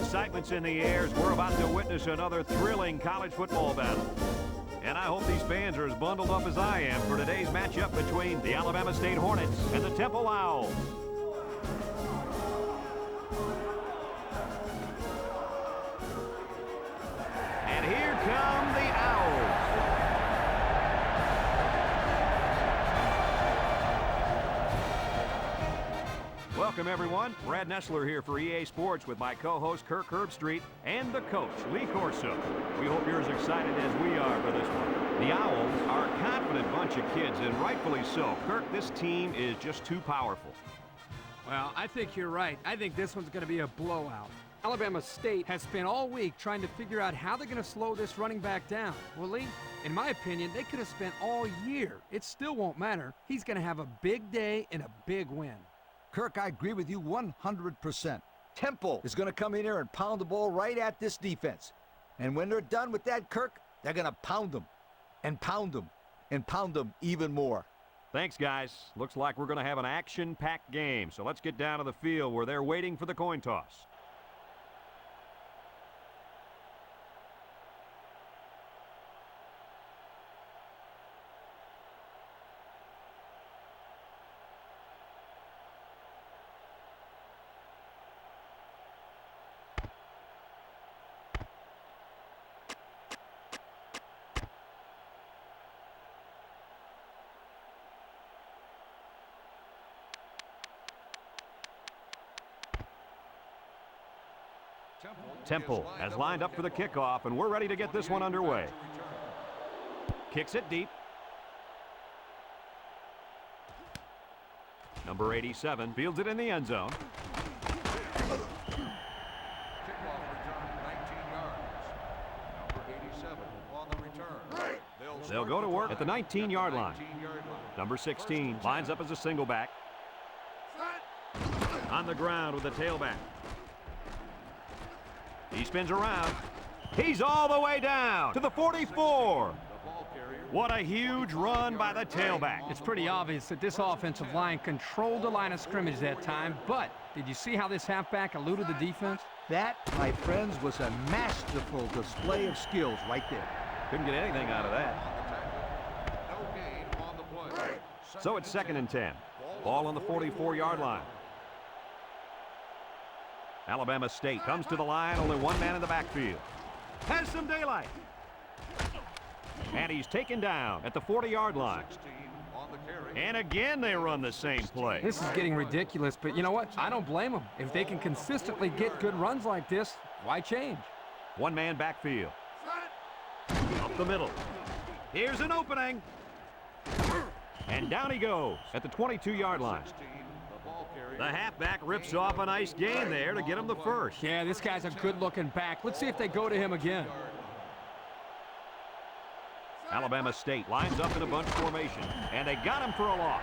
Excitement's in the air as we're about to witness another thrilling college football battle. And I hope these fans are as bundled up as I am for today's matchup between the Alabama State Hornets and the Temple Owls. And here come the Owls. Welcome, everyone. Brad Nessler here for EA Sports with my co-host Kirk Herbstreit and the coach, Lee Corso. We hope you're as excited as we are for this one. The Owls are a confident bunch of kids, and rightfully so. Kirk, this team is just too powerful. Well, I think you're right. I think this one's going to be a blowout. Alabama State has spent all week trying to figure out how they're going to slow this running back down. Well, Lee, in my opinion, they could have spent all year. It still won't matter. He's going to have a big day and a big win. Kirk, I agree with you 100%. Temple is going to come in here and pound the ball right at this defense. And when they're done with that, Kirk, they're going to pound them and pound them and pound them even more. Thanks, guys. Looks like we're going to have an action-packed game. So let's get down to the field where they're waiting for the coin toss. Temple has lined up for the kickoff, and we're ready to get this one underway. Kicks it deep. Number 87 fields it in the end zone. Kickoff return 19 yards. Number 87 on the return. They'll go to work at the 19-yard line. Number 16 lines up as a single back. On the ground with the tailback. He spins around. He's all the way down to the 44. What a huge run by the tailback. It's pretty obvious that this offensive line controlled the line of scrimmage that time, but did you see how this halfback eluded the defense? That, my friends, was a masterful display of skills right there. Couldn't get anything out of that. No gain on the play. So it's 2nd and 10. Ball on the 44-yard line. Alabama State comes to the line, only one man in the backfield. Has some daylight. And he's taken down at the 40-yard line. And again they run the same play. This is getting ridiculous, but you know what? I don't blame them. If they can consistently get good runs like this, why change? One man backfield. Up the middle. Here's an opening. And down he goes at the 22-yard line. The halfback rips off a nice gain there to get him the first. Yeah, this guy's a good-looking back. Let's see if they go to him again. Alabama State lines up in a bunch formation, and they got him for a loss.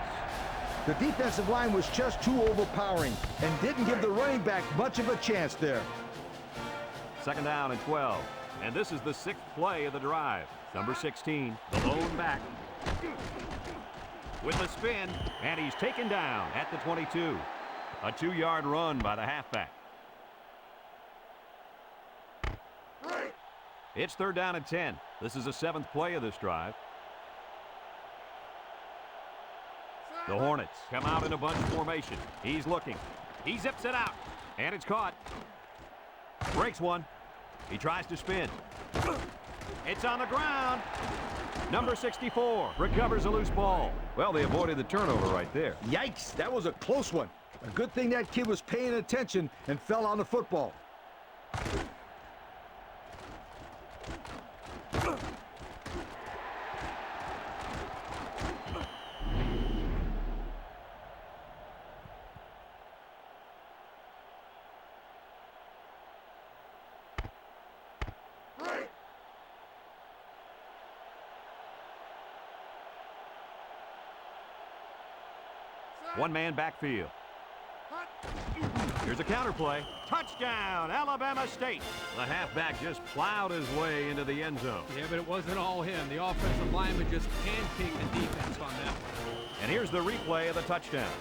The defensive line was just too overpowering and didn't give the running back much of a chance there. 2nd down and 12. And this is the 6th play of the drive. Number 16, the lone back. With the spin, and he's taken down at the 22. A 2-yard run by the halfback. It's 3rd down and 10. This is the 7th play of this drive. The Hornets come out in a bunch formation. He's looking. He zips it out, and it's caught. Breaks one. He tries to spin. It's on the ground. Number 64 recovers a loose ball. Well, they avoided the turnover right there. Yikes, that was a close one. A good thing that kid was paying attention and fell on the football. One man backfield. Here's a counter play. Touchdown, Alabama State. The halfback just plowed his way into the end zone. Yeah, but it wasn't all him. The offensive lineman just pancaked the defense on that one. And here's the replay of the touchdown.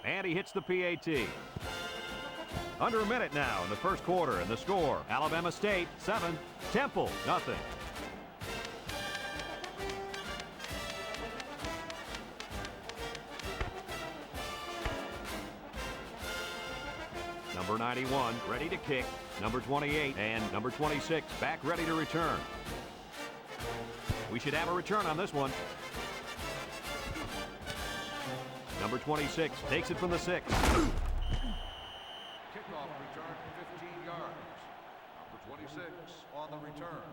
And he hits the PAT. Under a minute now in the first quarter, and the score, Alabama State 7, Temple nothing. Number 91 ready to kick. Number 28 and number 26 back ready to return. We should have a return on this one. Number 26 takes it from the 6. Kickoff return 15 yards. Number 26 on the return.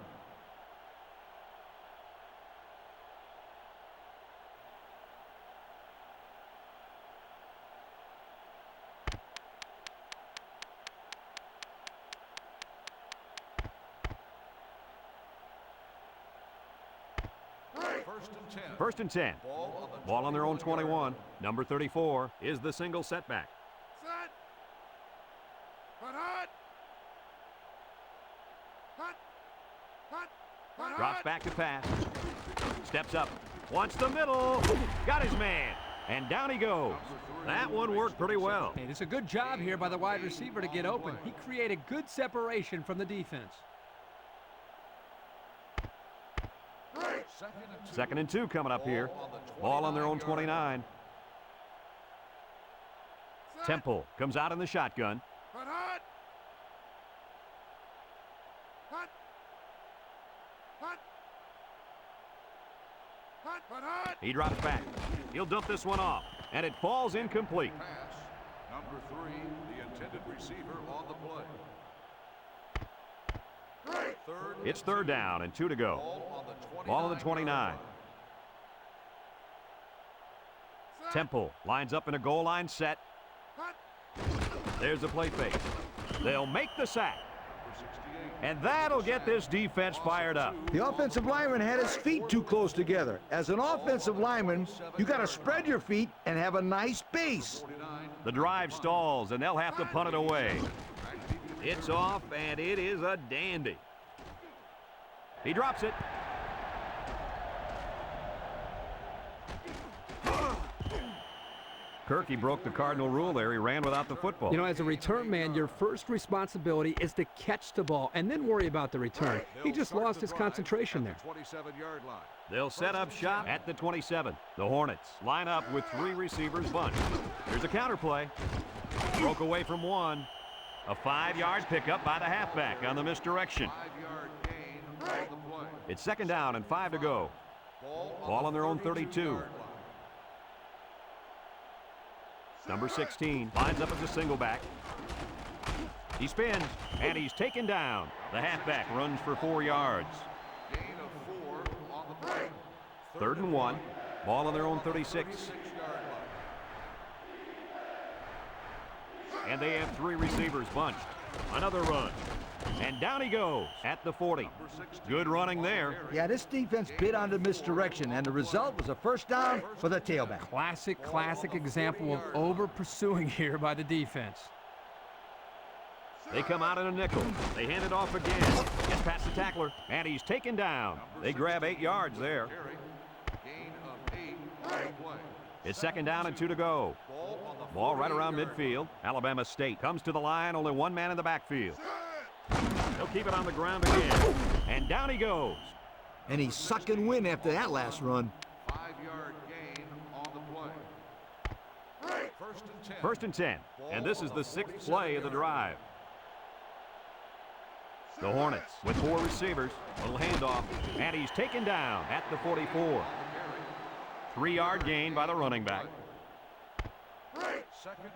First and 10. Ball on their own 21. Number 34 is the single setback. Set. Hut, hut. Hut. Hut. Hut, Drops hut. back to pass. Steps up. Wants the middle. Got his man. And down he goes. That one worked pretty well. Hey, it's a good job here by the wide receiver to get open. He created good separation from the defense. Second and 2 coming up here. Ball on their own 29. Temple comes out in the shotgun. Hut, hut. Hut. Hut. Hut, hut, hut. He drops back. He'll dump this one off, and it falls incomplete. Pass. Number 3, the intended receiver on the play. It's third down and 2 to go. Ball on the 29. Temple lines up in a goal line set. There's the play fake. They'll make the sack. And that'll get this defense fired up. The offensive lineman had his feet too close together. As an offensive lineman, you got to spread your feet and have a nice base. The drive stalls, and they'll have to punt it away. It's off, and it is a dandy. He drops it. Kirk, he broke the cardinal rule there. He ran without the football. You know, as a return man, your first responsibility is to catch the ball and then worry about the return. He just lost his concentration there. 27-yard line. They'll set up shop at the 27. The Hornets line up with 3 receivers bunched. Here's a counter play. Broke away from one. A 5-yard pickup by the halfback on the misdirection. 5-yard gain on the play. It's second down and 5 to go. Ball on their own 32. Number 16 lines up as a single back. He spins, and he's taken down. The halfback runs for 4 yards. Gain of 4 on the play. Third and 1. Ball on their own 36. 36-yard line. And they have 3 receivers bunched. Another run. And down he goes at the 40. Good running there. Yeah, this defense bit on the misdirection, and the result was a first down for the tailback. Classic example of over-pursuing here by the defense. They come out in a nickel. They hand it off again. Gets past the tackler, and he's taken down. They grab 8 yards there. Gain of 8 on the play. It's second down and 2 to go. Ball right around midfield. Alabama State comes to the line. Only 1 man in the backfield. They'll keep it on the ground again. And down he goes. And he's sucking wind after that last run. 5-yard gain on the play. First and 10. And this is the 6th play of the drive. The Hornets with 4 receivers. Little handoff. And he's taken down at the 44. 3-yard gain by the running back.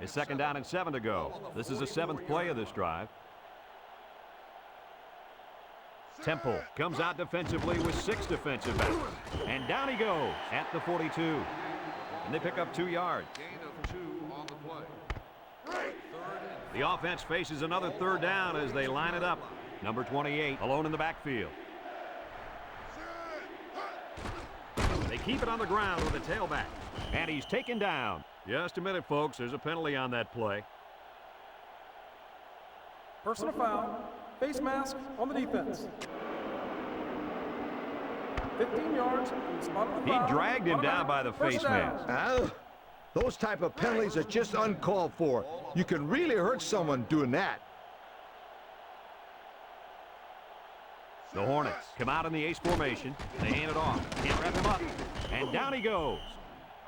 It's second down and 7 to go. This is the 7th play of this drive. Temple comes out defensively with 6 defensive backs. And down he goes at the 42. And they pick up 2 yards. Gain of 2 on the play. The offense faces another third down as they line it up. Number 28 alone in the backfield. They keep it on the ground with a tailback. And he's taken down. Just a minute, folks. There's a penalty on that play. Personal foul, Face mask on the defense. 15 yards from the spot of the He foul. dragged him down by the First face down. mask. Those type of penalties are just uncalled for. You can really hurt someone doing that. The Hornets come out in the ace formation. They hand it off. Can't wrap him up. And down he goes.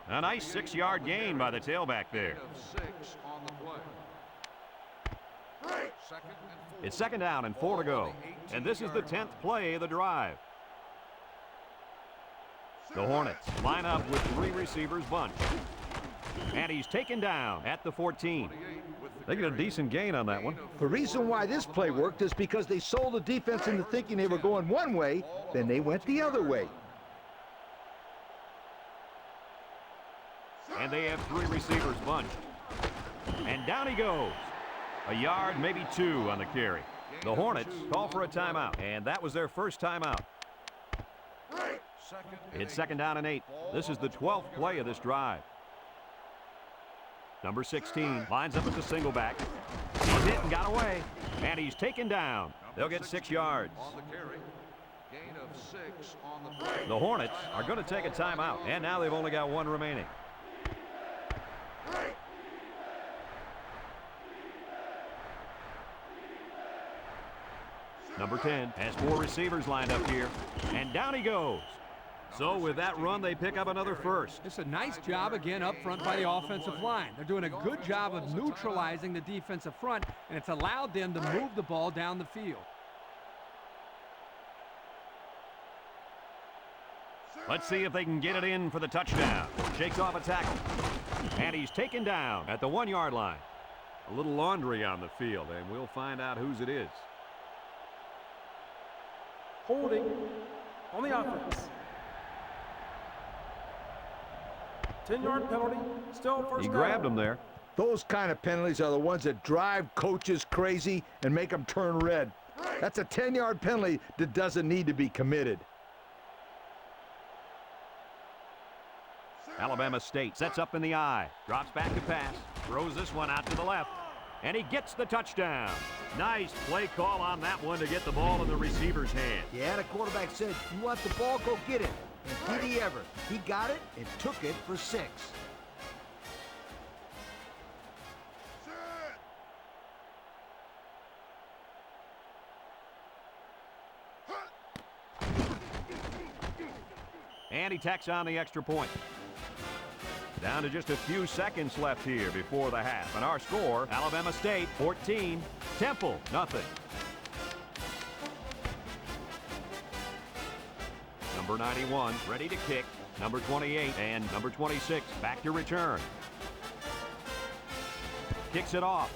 A nice 6-yard gain by the tailback there. Of 6 on the play. Second and 4. It's second down and 4 to go. And this is the 10th play of the drive. The Hornets line up with 3 receivers bunched. And he's taken down at the 14. They get a decent gain on that one. The reason why this play worked is because they sold the defense into thinking they were going one way, then they went the other way. And they have 3 receivers bunched. And down he goes. A yard, maybe 2 on the carry. The Hornets call for a timeout, and that was their first timeout. It's second down and 8. This is the 12th play of this drive. Number 16 lines up at the single back. He's hit and got away, and he's taken down. They'll get 6 yards. On the carry. Gain of 6 on the play. The Hornets are going to take a timeout, and now they've only got 1 remaining. Number 10 has 4 receivers lined up here, and down he goes. So with that run, they pick up another first. It's a nice job again up front by the offensive line. They're doing a good job of neutralizing the defensive front, and it's allowed them to move the ball down the field. Let's see if they can get it in for the touchdown. Shakes off a tackle, and he's taken down at the 1-yard line. A little laundry on the field, and we'll find out whose it is. Holding on the offense. 10-yard penalty, still first He down. grabbed him there. Those kind of penalties are the ones that drive coaches crazy and make them turn red. That's a 10-yard penalty that doesn't need to be committed. Alabama State sets up in the I, drops back to pass, throws this one out to the left, and he gets the touchdown. Nice play call on that one to get the ball in the receiver's hand. Yeah, the quarterback said, "You want the ball, go get it." And did he ever? He got it and took it for 6. And he tacks on the extra point. Down to just a few seconds left here before the half. And our score, Alabama State 14, Temple nothing. Number 91 ready to kick. Number 28 and number 26 back to return. Kicks it off.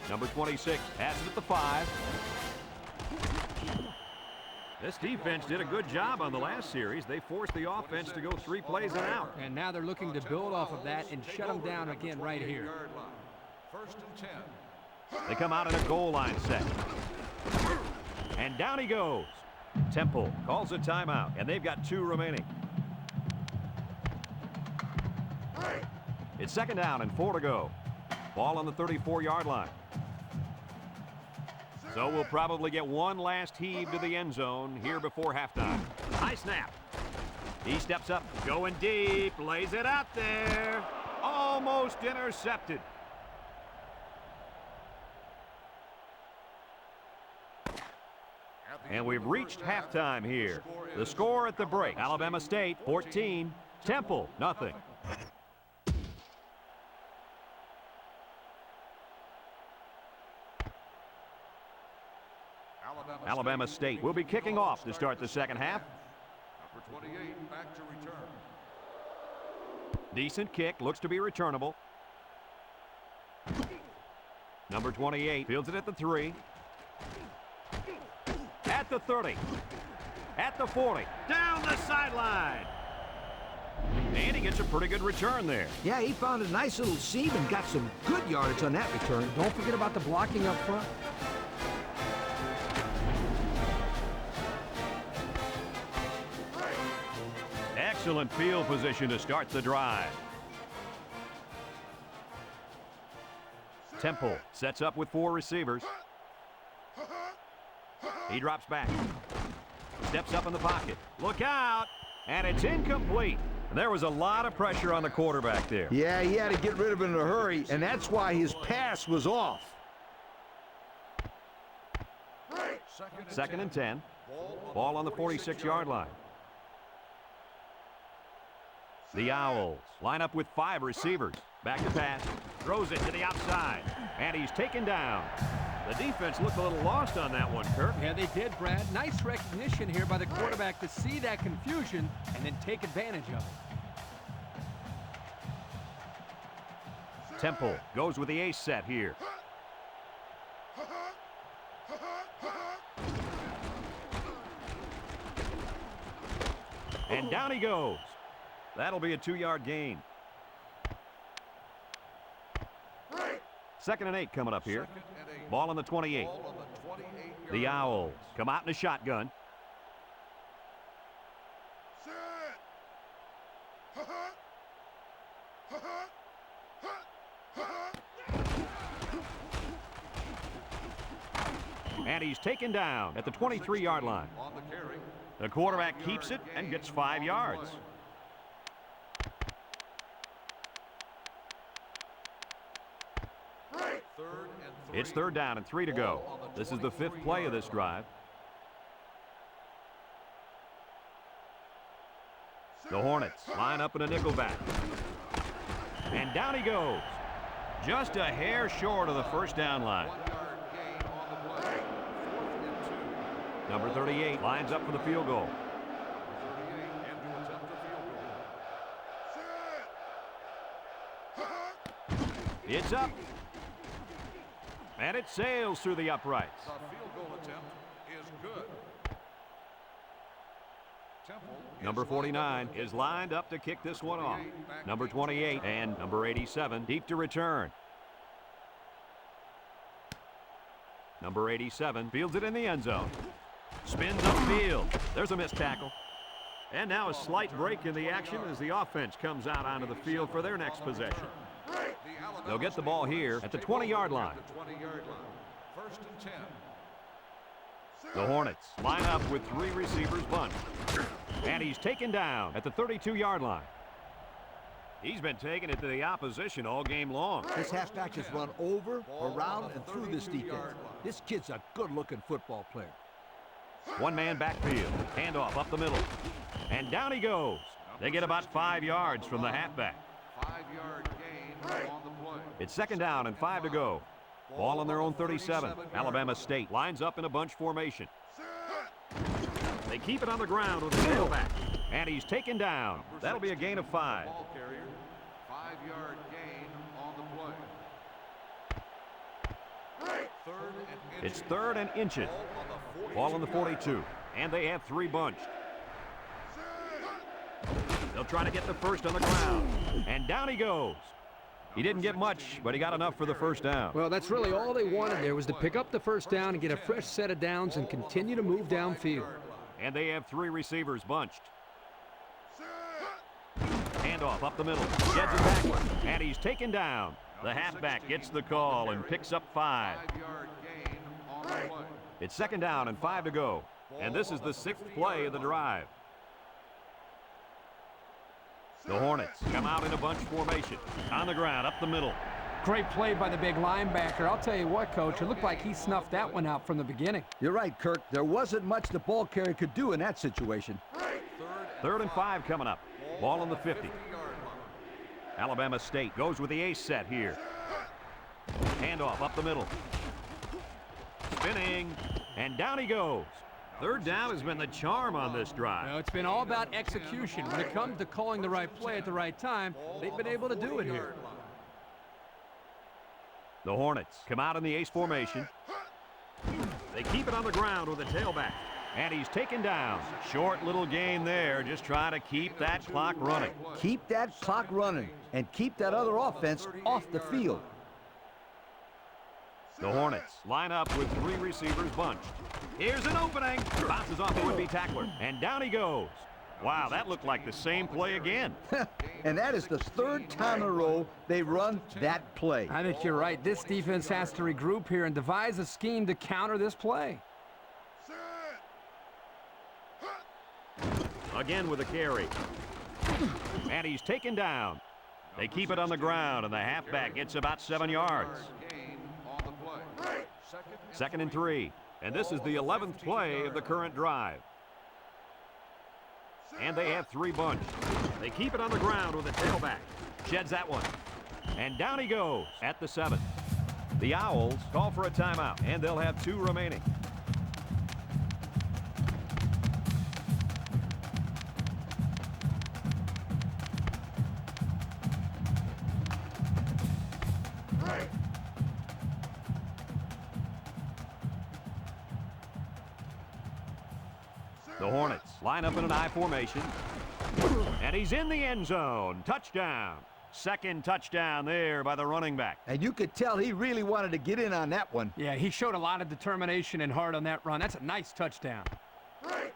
Number 26 has it at the 5. This defense did a good job on the last series. They forced the offense to go 3 plays and out. And now they're looking to build off of that and shut them down again right here. First and 10. They come out in a goal line set. And down he goes. Temple calls a timeout, and they've got 2 remaining. It's second down and 4 to go. Ball on the 34-yard line. So we'll probably get one last heave to the end zone here before halftime. High snap. He steps up, going deep, lays it out there. Almost intercepted. And we've reached halftime here. The score at the break, Alabama State 14, Temple nothing. Alabama State will be kicking off to start the second half. Number 28 back to return. Decent kick, looks to be returnable. Number 28 fields it at the 3. At the 30. At the 40. Down the sideline. And he gets a pretty good return there. Yeah, he found a nice little seam and got some good yardage on that return. Don't forget about the blocking up front. Excellent field position to start the drive. Temple sets up with 4 receivers. He drops back. Steps up in the pocket. Look out! And it's incomplete. There was a lot of pressure on the quarterback there. Yeah, he had to get rid of it in a hurry, and that's why his pass was off. Second and 10. Ball on the 46-yard line. The Owls line up with 5 receivers. Back to pass. Throws it to the outside. And he's taken down. The defense looked a little lost on that one, Kirk. Yeah, they did, Brad. Nice recognition here by the quarterback to see that confusion and then take advantage of it. Temple goes with the ace set here. And down he goes. That'll be a 2-yard gain. 2nd and 8 coming up here. Ball on the 28. The Owls come out in a shotgun. And he's taken down at the 23-yard line. The quarterback keeps it and gets 5 yards. It's 3rd down and 3 to go. This is the 5th play of this drive. The Hornets line up in a nickelback. And down he goes. Just a hair short of the 1st down line. Number 38 lines up for the field goal. It's up. And it sails through the uprights. The field goal attempt is good. Number 49 is lined up to kick this one off. Number 28 and number 87 deep to return. Number 87 fields it in the end zone. Spins upfield. There's a missed tackle. And now a slight break in the action as the offense comes out onto the field for their next possession. They'll get the ball here at the 20-yard line. 1st and 10. The Hornets line up with 3 receivers bunched. And he's taken down at the 32-yard line. He's been taking it to the opposition all game long. This halfback has run over, around, and through this defense. This kid's a good-looking football player. 1-man backfield. Handoff up the middle. And down he goes. They get about 5 yards from the halfback. 5-yard gain on the play. It's 2nd down and 5 to go. Ball on their own 37. Alabama State lines up in a bunch formation. They keep it on the ground with the tailback. And he's taken down. That'll be a gain of 5. Ball carrier. 5-yard gain on the play. It's 3rd and inches. Ball on the 42. And they have 3 bunched. They'll try to get the first on the ground. And down he goes. He didn't get much, but he got enough for the 1st down. Well, that's really all they wanted there was to pick up the 1st down and get a fresh set of downs and continue to move downfield. And they have 3 receivers bunched. Handoff up the middle. Gets it backward. And he's taken down. The halfback gets the call and picks up 5. 5-yard gain on the play. It's 2nd down and 5 to go. And this is the 6th play of the drive. The Hornets come out in a bunch formation. On the ground, up the middle. Great play by the big linebacker. I'll tell you what, Coach, it looked like he snuffed that one out from the beginning. You're right, Kirk. There wasn't much the ball carrier could do in that situation. 3rd and 5 coming up. Ball on the 50. Alabama State goes with the ace set here. Handoff up the middle. Spinning. And down he goes. 3rd down has been the charm on this drive. Well, it's been all about execution. When it comes to calling the right play at the right time, they've been able to do it here. The Hornets come out in the ace formation. They keep it on the ground with a tailback. And he's taken down. Short little gain there, just trying to keep that clock running. Keep that clock running and keep that other offense off the field. The Hornets line up with 3 receivers bunched. Here's an opening. Bounces off the would-be tackler. And down he goes. Wow, that looked like the same play again. And that is the third time in a row they run that play. I think you're right. This defense has to regroup here and devise a scheme to counter this play. Set. Again with a carry. And he's taken down. They keep it on the ground, and the halfback gets about 7 yards. Gain on the play. Second and 3. And this is the 11th play of the current drive. And they have 3 bunch. They keep it on the ground with a tailback. Sheds that one. And down he goes at the 7. The Owls call for a timeout, and they'll have 2 remaining. The Hornets line up in an I formation. And he's in the end zone. Touchdown. Second touchdown there by the running back. And you could tell he really wanted to get in on that one. Yeah, he showed a lot of determination and heart on that run. That's a nice touchdown. Set.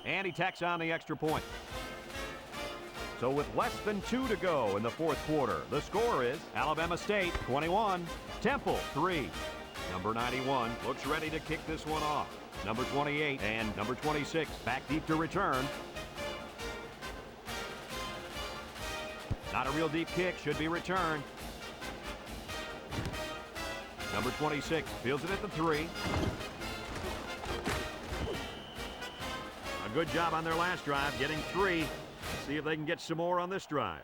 And he tacks on the extra point. So with less than 2 to go in the fourth quarter, the score is Alabama State 21, Temple 3. Number 91 looks ready to kick this one off. Number 28 and number 26 back deep to return. Not a real deep kick, should be returned. Number 26 fields it at the 3. A good job on their last drive, getting 3. Let's see if they can get some more on this drive.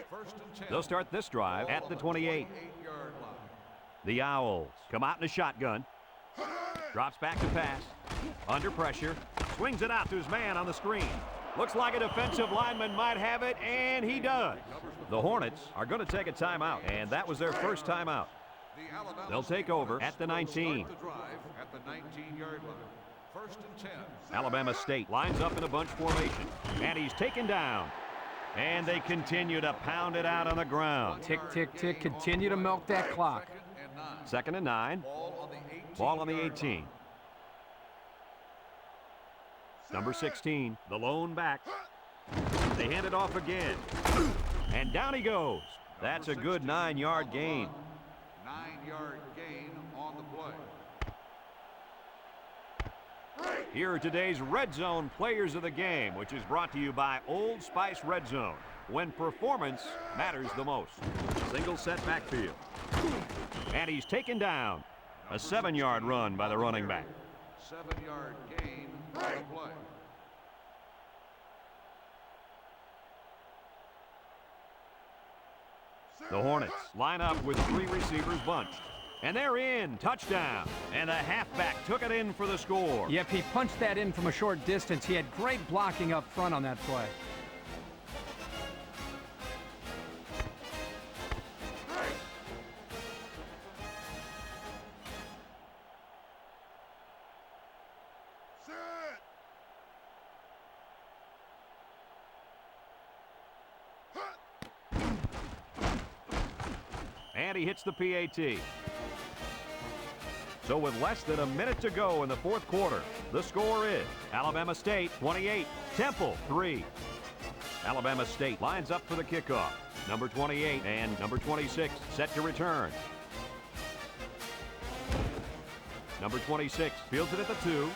First and 10. They'll start this drive at the 28. 28-yard line. The Owls come out in a shotgun. Drops back to pass. Under pressure. Swings it out to his man on the screen. Looks like a defensive lineman might have it, and he does. The Hornets are going to take a timeout, and that was their first timeout. The Alabama They'll take over at the 19. Start the drive at the 19-yard line. First and 10. Alabama State lines up in a bunch formation, and he's taken down. And they continue to pound it out on the ground. Tick, tick, tick. Continue to milk that clock. Second and 9. 2nd and 9. Ball on the 18. Ball on the 18. Number 16, the lone back. They hand it off again. And down he goes. That's a good 9-yard gain. 9-yard gain on the play. Here are today's Red Zone players of the game, which is brought to you by Old Spice Red Zone, when performance matters the most. Single set backfield. And he's taken down. A 7-yard run by the running back. 7-yard gain on the play. The Hornets line up with 3 receivers bunched. And they're in. Touchdown. And the halfback took it in for the score. Yep, he punched that in from a short distance. He had great blocking up front on that play. Set. And he hits the PAT. So with less than a minute to go in the fourth quarter, the score is Alabama State 28, Temple 3. Alabama State lines up for the kickoff. Number 28 and number 26 set to return. Number 26 fields it at the 2.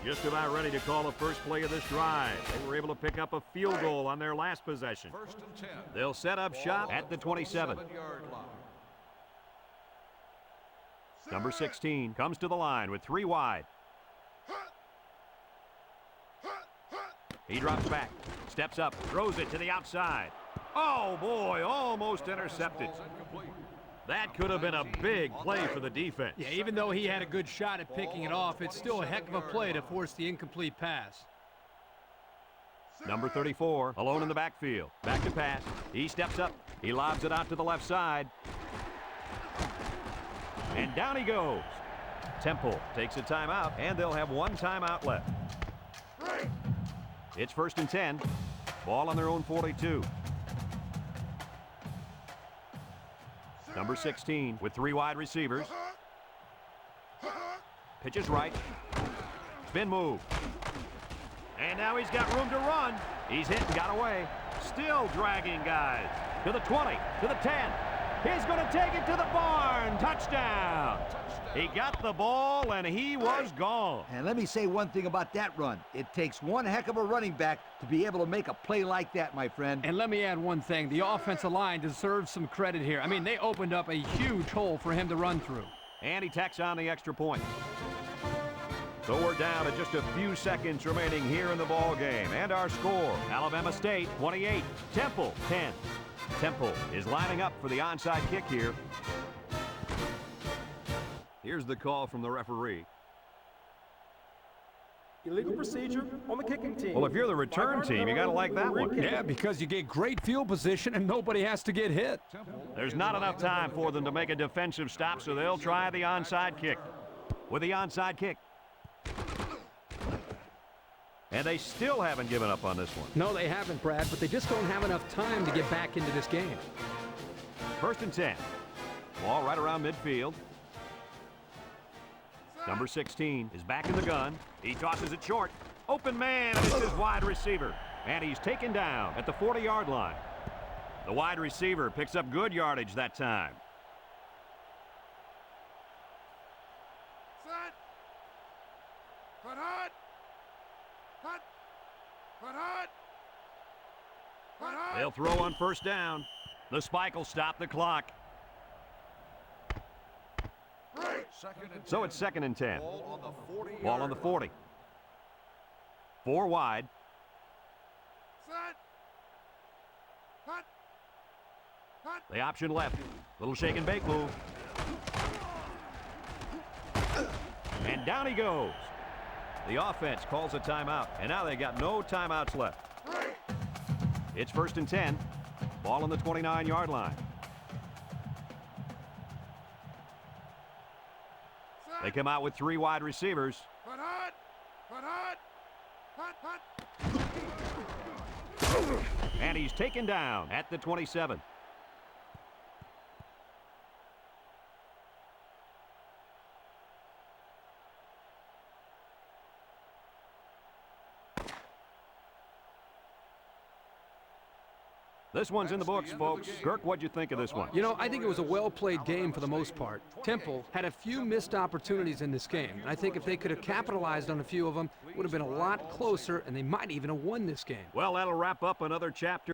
Just about ready to call the first play of this drive. They were able to pick up a field goal on their last possession. First and 10. They'll set up shop at the 27. 7-yard line. Number 16 comes to the line with 3 wide. He drops back, steps up, throws it to the outside. Oh boy, almost intercepted. Ball's incomplete. That could have been a big play for the defense. Yeah, even though he had a good shot at picking it off, it's still a heck of a play to force the incomplete pass. Number 34, alone in the backfield. Back to pass. He steps up. He lobs it out to the left side. And down he goes. Temple takes a timeout, and they'll have one timeout left. It's 1st and 10. Ball on their own 42. Number 16 with 3 wide receivers. Pitches right. Spin move. And now he's got room to run. He's hit and got away. Still dragging guys. To the 20, to the 10. He's going to take it to the barn. Touchdown. He got the ball, and he was gone. And let me say one thing about that run. It takes one heck of a running back to be able to make a play like that, my friend. And let me add one thing. The offensive line deserves some credit here. I mean, they opened up a huge hole for him to run through. And he tacks on the extra point. So we're down to just a few seconds remaining here in the ball game. And our score, Alabama State 28, Temple 10. Temple is lining up for the onside kick here. Here's the call from the referee. Illegal procedure on the kicking team. Well, if you're the return team, you got to like that one. Yeah, because you get great field position and nobody has to get hit. There's not enough time for them to make a defensive stop, so they'll try the onside kick. With the onside kick. And they still haven't given up on this one. No, they haven't, Brad, but they just don't have enough time to get back into this game. 1st and 10. Ball right around midfield. Number 16 is back in the gun. He tosses it short. Open man, and it's his wide receiver. And he's taken down at the 40-yard line. The wide receiver picks up good yardage that time. Set. Put hot. Hot. Put hot. Put hot. They'll throw on 1st down. The spike will stop the clock. So it's 2nd and 10. Ball on the 40. 4 wide. Set. Hot. Hot. The option left. Little shake and bake move. And down he goes. The offense calls a timeout, and now they got no timeouts left. It's 1st and 10. Ball on the 29-yard line. They come out with 3 wide receivers. Put hot. Put hot. Hot. Hot. And he's taken down at the 27. This one's in the books, folks. Kirk, what'd you think of this one? You know, I think it was a well-played game for the most part. Temple had a few missed opportunities in this game, and I think if they could have capitalized on a few of them, it would have been a lot closer, and they might even have won this game. Well, that'll wrap up another chapter.